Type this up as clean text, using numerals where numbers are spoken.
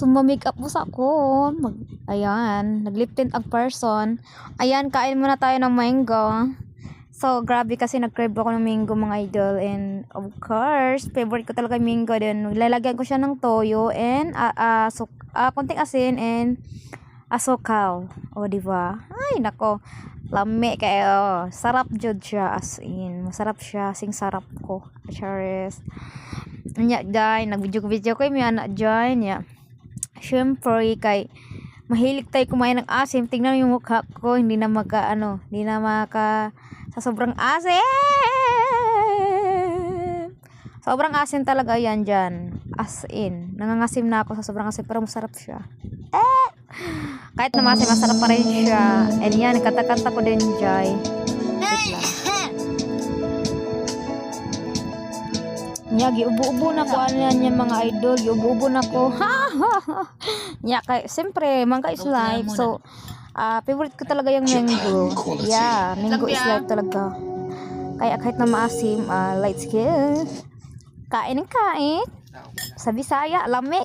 Sumamake up mo sa ko. Ayan, nag-lip tint ang person. Ayan, kain muna tayo ng mango. So, grabe kasi nag-crave ako ng mango mga idol. And, of course, favorite ko talaga yung mango din. Lalagyan ko siya ng toyo and konting asin and asukal. O, diba? Ay, nako. Lami kayo. Sarap jud siya as in. Masarap siya. Sing sarap ko. Charis. Nya, dahil. Nag-video ko yung anak dyan. Nya. Siyempre, kay mahilig tayo kumain ng asim. Tingnan yung mukha ko. Hindi na sa sobrang asim. Sobrang asim talaga yan dyan. As in. Nangangasim na ako sa sobrang asim. Pero masarap siya. Kahit na masim, masarap pa rin siya. And yan, kanta-kanta ko din, Jai. Nya, giubo-ubo na ko. Ano yan yung mga idol? Giubo-ubo na ko. Nya, siyempre, mangga is life. So, favorite ko talaga yung mango. Yeah, mango is life talaga. Kaya kahit na maasim, light skin. Kain ng kain. Sa Bisaya, lamig.